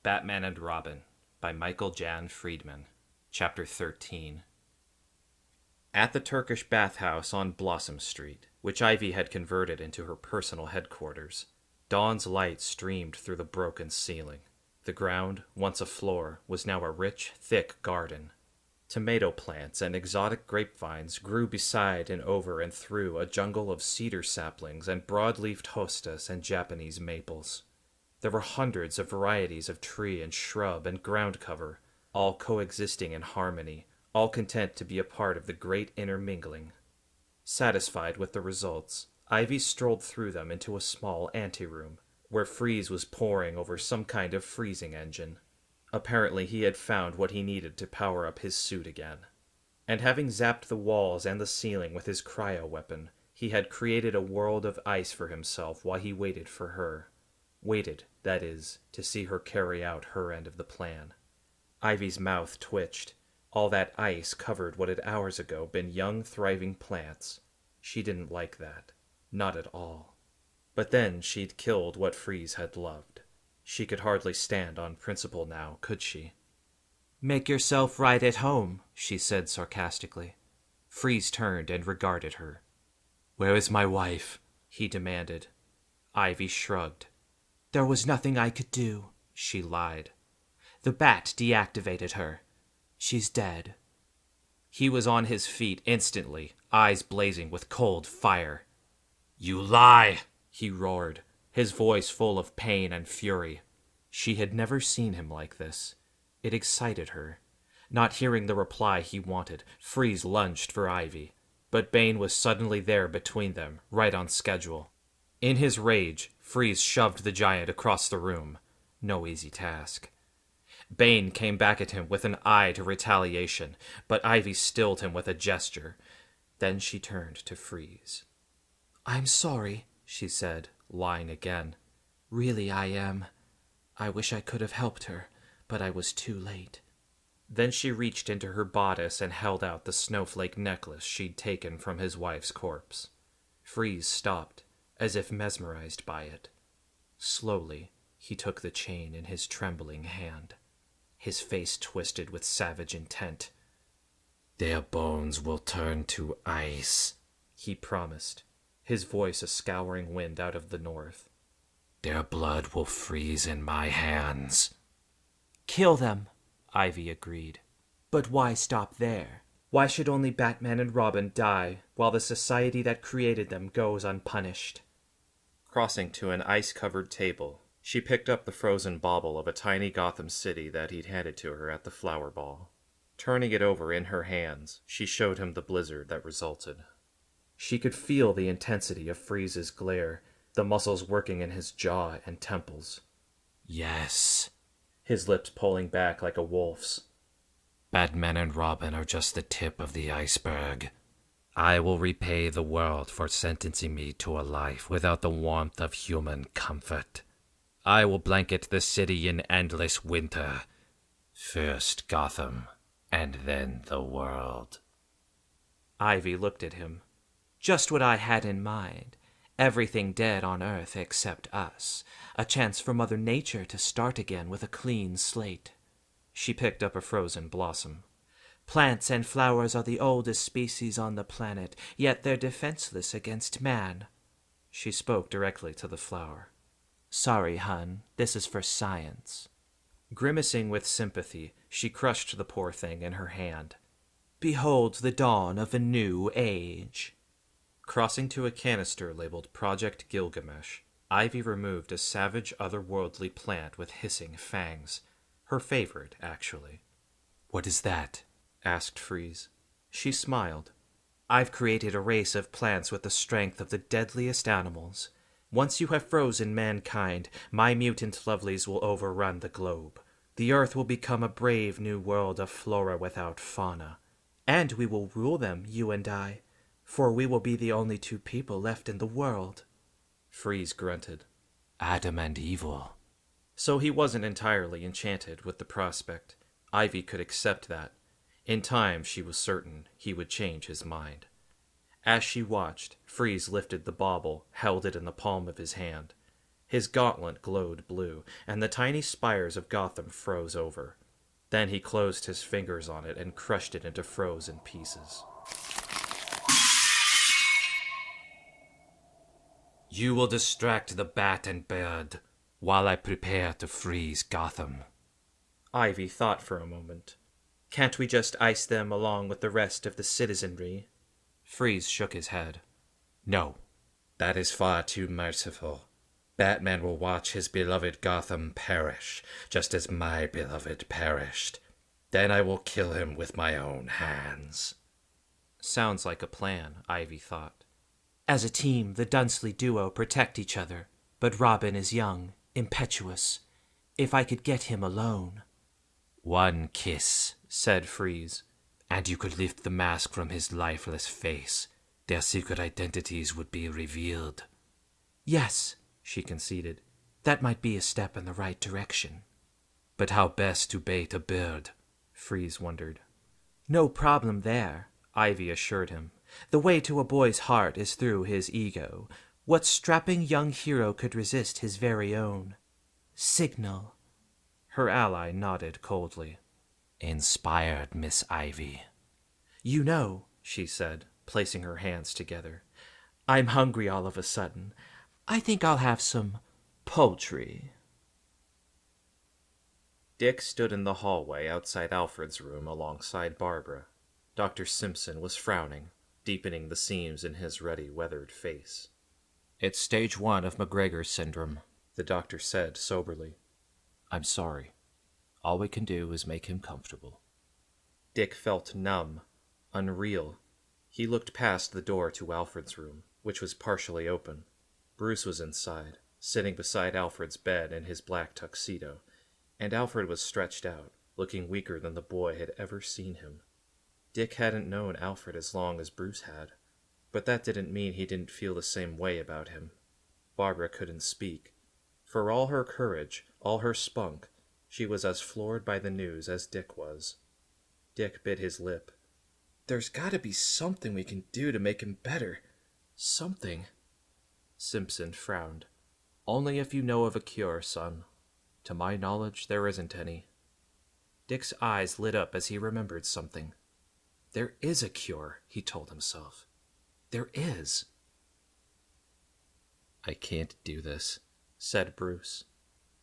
Batman and Robin by Michael Jan Friedman. Chapter 13. At the Turkish bathhouse on Blossom Street, which Ivy had converted into her personal headquarters, dawn's light streamed through the broken ceiling. The ground, once a floor, was now a rich, thick garden. Tomato plants and exotic grapevines grew beside and over and through a jungle of cedar saplings and broad-leafed hostas and Japanese maples. There were hundreds of varieties of tree and shrub and ground cover, all coexisting in harmony, all content to be a part of the great intermingling. Satisfied with the results, Ivy strolled through them into a small anteroom, where Freeze was poring over some kind of freezing engine. Apparently he had found what he needed to power up his suit again. And having zapped the walls and the ceiling with his cryo-weapon, he had created a world of ice for himself while he waited for her. Waited, that is, to see her carry out her end of the plan. Ivy's mouth twitched. All that ice covered what had hours ago been young, thriving plants. She didn't like that. Not at all. But then she'd killed what Freeze had loved. She could hardly stand on principle now, could she? "Make yourself right at home," she said sarcastically. Freeze turned and regarded her. "Where is my wife?" he demanded. Ivy shrugged. "There was nothing I could do," she lied. "The bat deactivated her. She's dead." He was on his feet instantly, eyes blazing with cold fire. "You lie!" he roared, his voice full of pain and fury. She had never seen him like this. It excited her. Not hearing the reply he wanted, Freeze lunged for Ivy. But Bane was suddenly there between them, right on schedule. In his rage, Freeze shoved the giant across the room. No easy task. Bane came back at him with an eye to retaliation, but Ivy stilled him with a gesture. Then she turned to Freeze. "I'm sorry," she said, lying again. "Really I am. I wish I could have helped her, but I was too late." Then she reached into her bodice and held out the snowflake necklace she'd taken from his wife's corpse. Freeze stopped, as if mesmerized by it. Slowly, he took the chain in his trembling hand. His face twisted with savage intent. "Their bones will turn to ice," he promised, his voice a scouring wind out of the north. "Their blood will freeze in my hands." "Kill them," Ivy agreed. "But why stop there? Why should only Batman and Robin die, while the society that created them goes unpunished?" Crossing to an ice-covered table, she picked up the frozen bauble of a tiny Gotham city that he'd handed to her at the flower ball. Turning it over in her hands, she showed him the blizzard that resulted. She could feel the intensity of Freeze's glare, the muscles working in his jaw and temples. "Yes," his lips pulling back like a wolf's. "Batman and Robin are just the tip of the iceberg. I will repay the world for sentencing me to a life without the warmth of human comfort. I will blanket the city in endless winter. First Gotham, and then the world." Ivy looked at him. "Just what I had in mind. Everything dead on Earth except us. A chance for Mother Nature to start again with a clean slate." She picked up a frozen blossom. "Plants and flowers are the oldest species on the planet, yet they're defenseless against man." She spoke directly to the flower. "Sorry, hun, this is for science." Grimacing with sympathy, she crushed the poor thing in her hand. "Behold the dawn of a new age." Crossing to a canister labeled Project Gilgamesh, Ivy removed a savage otherworldly plant with hissing fangs. Her favorite, actually. "What is that?" asked Freeze. She smiled. "I've created a race of plants with the strength of the deadliest animals. Once you have frozen mankind, my mutant lovelies will overrun the globe. The Earth will become a brave new world of flora without fauna. And we will rule them, you and I, for we will be the only two people left in the world." Freeze grunted. "Adam and Evil." So he wasn't entirely enchanted with the prospect. Ivy could accept that. In time, she was certain, he would change his mind. As she watched, Freeze lifted the bauble, held it in the palm of his hand. His gauntlet glowed blue, and the tiny spires of Gotham froze over. Then he closed his fingers on it and crushed it into frozen pieces. You will distract the bat and bird while I prepare to freeze Gotham. Ivy thought for a moment. Can't we just ice them along with the rest of the citizenry? Freeze shook his head. No, that is far too merciful. Batman will watch his beloved Gotham perish, just as my beloved perished. Then I will kill him with my own hands. Sounds like a plan, Ivy thought. As a team, the Dunsley duo protect each other, but Robin is young, impetuous. If I could get him alone... One kiss, said Freeze, and you could lift the mask from his lifeless face. Their secret identities would be revealed. Yes, she conceded. That might be a step in the right direction. But how best to bait a bird? Freeze wondered. No problem there, Ivy assured him. The way to a boy's heart is through his ego. What strapping young hero could resist his very own signal? Her ally nodded coldly. Inspired, Miss Ivy. You know, she said, placing her hands together, I'm hungry all of a sudden. I think I'll have some poultry. Dick stood in the hallway outside Alfred's room alongside Barbara. Dr. Simpson was frowning, deepening the seams in his ruddy, weathered face. It's stage 1 of McGregor's syndrome, the doctor said soberly. I'm sorry. All we can do is make him comfortable. Dick felt numb, unreal. He looked past the door to Alfred's room, which was partially open. Bruce was inside, sitting beside Alfred's bed in his black tuxedo, and Alfred was stretched out, looking weaker than the boy had ever seen him. Dick hadn't known Alfred as long as Bruce had, but that didn't mean he didn't feel the same way about him. Barbara couldn't speak. For all her courage, all her spunk, she was as floored by the news as Dick was. Dick bit his lip. There's gotta be something we can do to make him better. Something. Simpson frowned. Only if you know of a cure, son. To my knowledge, there isn't any. Dick's eyes lit up as he remembered something. There is a cure, he told himself. There is. I can't do this, said Bruce.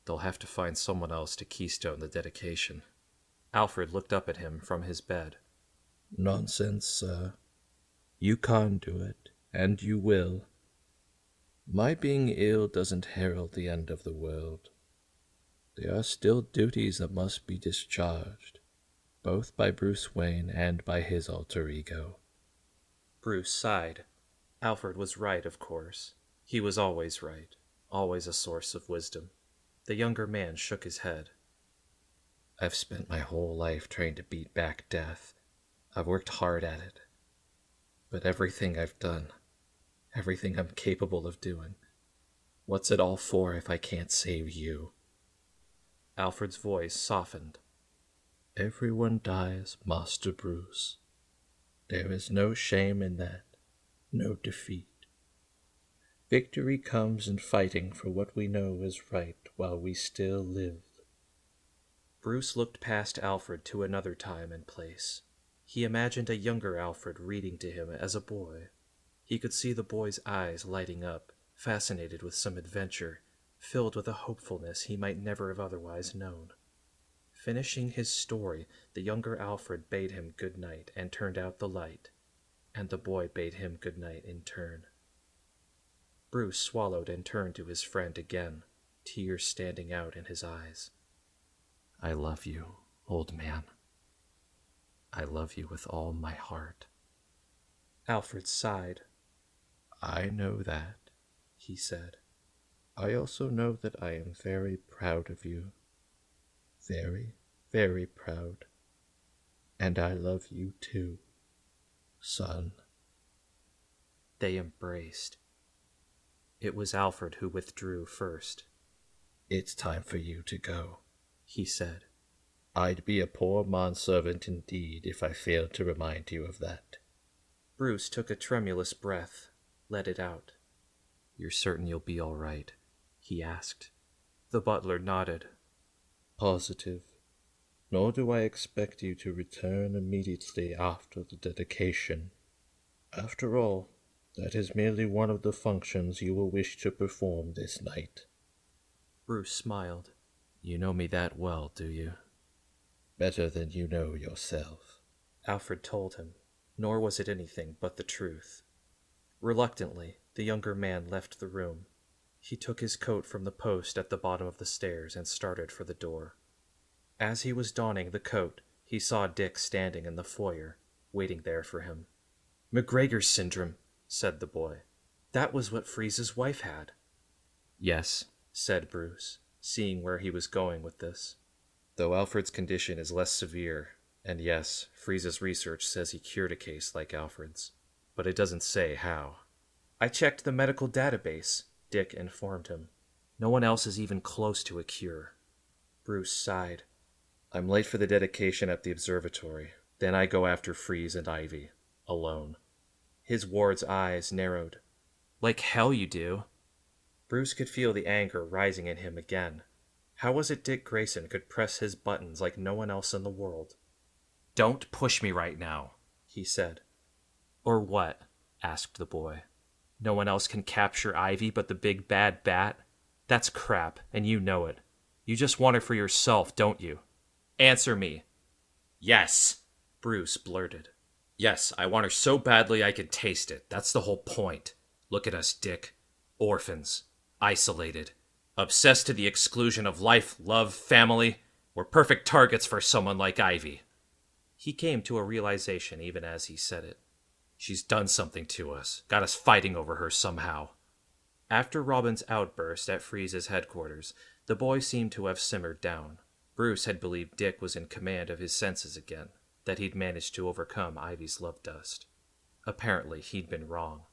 They'll have to find someone else to keystone the dedication. Alfred looked up at him from his bed. Nonsense, sir. You can't do it, and you will. My being ill doesn't herald the end of the world. There are still duties that must be discharged, both by Bruce Wayne and by his alter ego. Bruce sighed. Alfred was right, of course. He was always right, always a source of wisdom. The younger man shook his head. I've spent my whole life trying to beat back death. I've worked hard at it. But everything I've done, everything I'm capable of doing, what's it all for if I can't save you? Alfred's voice softened. Everyone dies, Master Bruce. There is no shame in that, no defeat. Victory comes in fighting for what we know is right while we still live. Bruce looked past Alfred to another time and place. He imagined a younger Alfred reading to him as a boy. He could see the boy's eyes lighting up, fascinated with some adventure, filled with a hopefulness he might never have otherwise known. Finishing his story, the younger Alfred bade him good night and turned out the light, and the boy bade him good night in turn. Bruce swallowed and turned to his friend again, tears standing out in his eyes. I love you, old man. I love you with all my heart. Alfred sighed. I know that, he said. I also know that I am very proud of you. Very, very proud. And I love you too, son. They embraced. It was Alfred who withdrew first. It's time for you to go, he said. I'd be a poor manservant indeed if I failed to remind you of that. Bruce took a tremulous breath, let it out. You're certain you'll be all right? he asked. The butler nodded. Positive. Nor do I expect you to return immediately after the dedication. After all, that is merely one of the functions you will wish to perform this night. Bruce smiled. You know me that well, do you? Better than you know yourself, Alfred told him, nor was it anything but the truth. Reluctantly, the younger man left the room. He took his coat from the post at the bottom of the stairs and started for the door. As he was donning the coat, he saw Dick standing in the foyer, waiting there for him. "McGregor's syndrome," said the boy. "That was what Freeze's wife had." "Yes," said Bruce, seeing where he was going with this. "Though Alfred's condition is less severe, and yes, Freeze's research says he cured a case like Alfred's, but it doesn't say how." "I checked the medical database," Dick informed him. "No one else is even close to a cure." Bruce sighed. "I'm late for the dedication at the observatory. Then I go after Freeze and Ivy, alone." His ward's eyes narrowed. "Like hell you do." Bruce could feel the anger rising in him again. How was it Dick Grayson could press his buttons like no one else in the world? "Don't push me right now," he said. "Or what?" asked the boy. "No one else can capture Ivy but the big bad bat? That's crap, and you know it. You just want her for yourself, don't you? Answer me." "Yes," Bruce blurted. "Yes, I want her so badly I can taste it. That's the whole point. Look at us, Dick. Orphans. Isolated. Obsessed to the exclusion of life, love, family. We're perfect targets for someone like Ivy." He came to a realization even as he said it. She's done something to us. Got us fighting over her somehow. After Robin's outburst at Freeze's headquarters, the boy seemed to have simmered down. Bruce had believed Dick was in command of his senses again, that he'd managed to overcome Ivy's love dust. Apparently, he'd been wrong.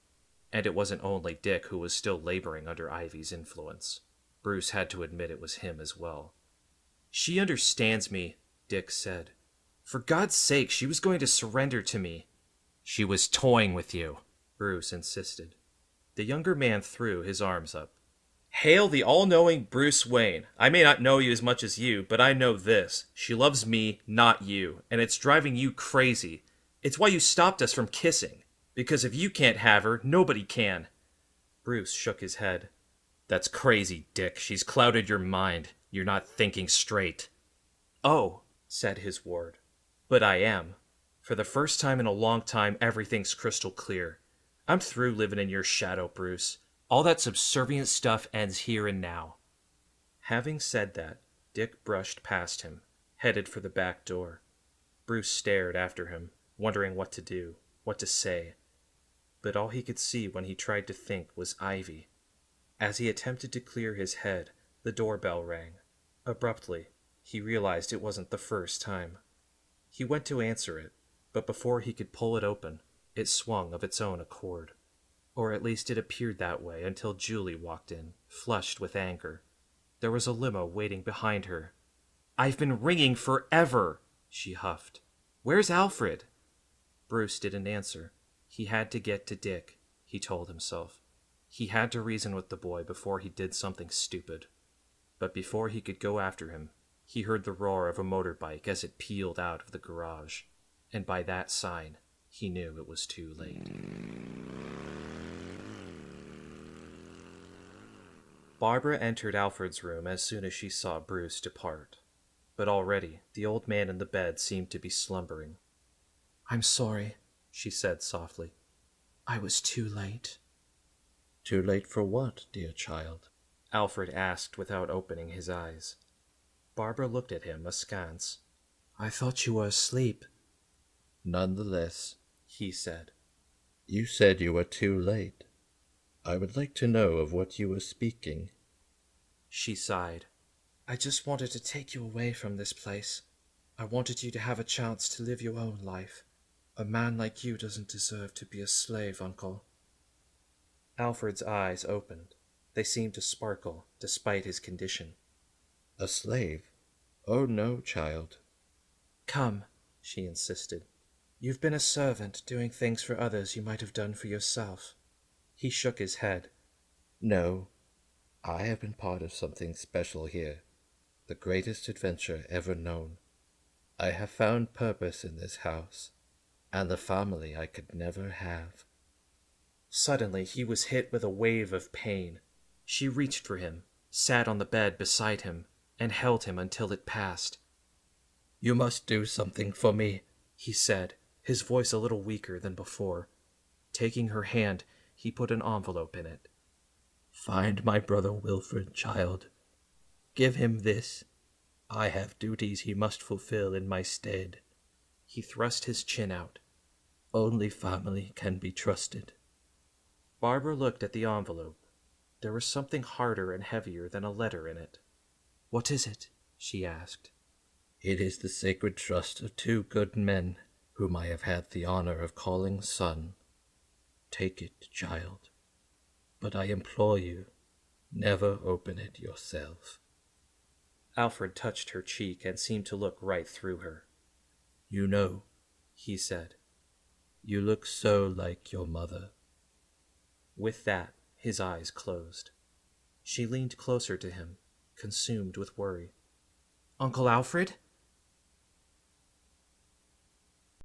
And it wasn't only Dick who was still laboring under Ivy's influence. Bruce had to admit it was him as well. "She understands me," Dick said. "For God's sake, she was going to surrender to me." "She was toying with you," Bruce insisted. The younger man threw his arms up. "Hail the all-knowing Bruce Wayne. I may not know you as much as you, but I know this. She loves me, not you, and it's driving you crazy. It's why you stopped us from kissing. Because if you can't have her, nobody can." Bruce shook his head. "That's crazy, Dick. She's clouded your mind. You're not thinking straight." "Oh," said his ward. "But I am. For the first time in a long time, everything's crystal clear. I'm through living in your shadow, Bruce. All that subservient stuff ends here and now." Having said that, Dick brushed past him, headed for the back door. Bruce stared after him, wondering what to do, what to say. But all he could see when he tried to think was Ivy. As he attempted to clear his head, the doorbell rang. Abruptly, he realized it wasn't the first time. He went to answer it, but before he could pull it open, it swung of its own accord. Or at least it appeared that way until Julie walked in, flushed with anger. There was a limo waiting behind her. "I've been ringing forever," she huffed. "Where's Alfred?" Bruce didn't answer. He had to get to Dick, he told himself. He had to reason with the boy before he did something stupid. But before he could go after him, he heard the roar of a motorbike as it peeled out of the garage. And by that sign, he knew it was too late. Barbara entered Alfred's room as soon as she saw Bruce depart. But already, the old man in the bed seemed to be slumbering. "I'm sorry," she said softly. "I was too late." Too late for what, dear child? Alfred asked without opening his eyes. Barbara looked at him askance. "I thought you were asleep." Nonetheless, he said. You said you were too late. I would like to know of what you were speaking. She sighed. "I just wanted to take you away from this place. I wanted you to have a chance to live your own life. A man like you doesn't deserve to be a slave, Uncle." Alfred's eyes opened. They seemed to sparkle, despite his condition. A slave? Oh no, child. "Come," she insisted. "You've been a servant, doing things for others you might have done for yourself." He shook his head. No. I have been part of something special here, the greatest adventure ever known. I have found purpose in this house, and the family I could never have. Suddenly he was hit with a wave of pain. She reached for him, sat on the bed beside him, and held him until it passed. You must do something for me, he said, his voice a little weaker than before. Taking her hand, he put an envelope in it. Find my brother Wilfred, child. Give him this. I have duties he must fulfill in my stead. He thrust his chin out. Only family can be trusted. Barbara looked at the envelope. There was something harder and heavier than a letter in it. "What is it?" she asked. It is the sacred trust of two good men, whom I have had the honor of calling son. Take it, child. But I implore you, never open it yourself. Alfred touched her cheek and seemed to look right through her. You know, he said. You look so like your mother. With that, his eyes closed. She leaned closer to him, consumed with worry. "Uncle Alfred?"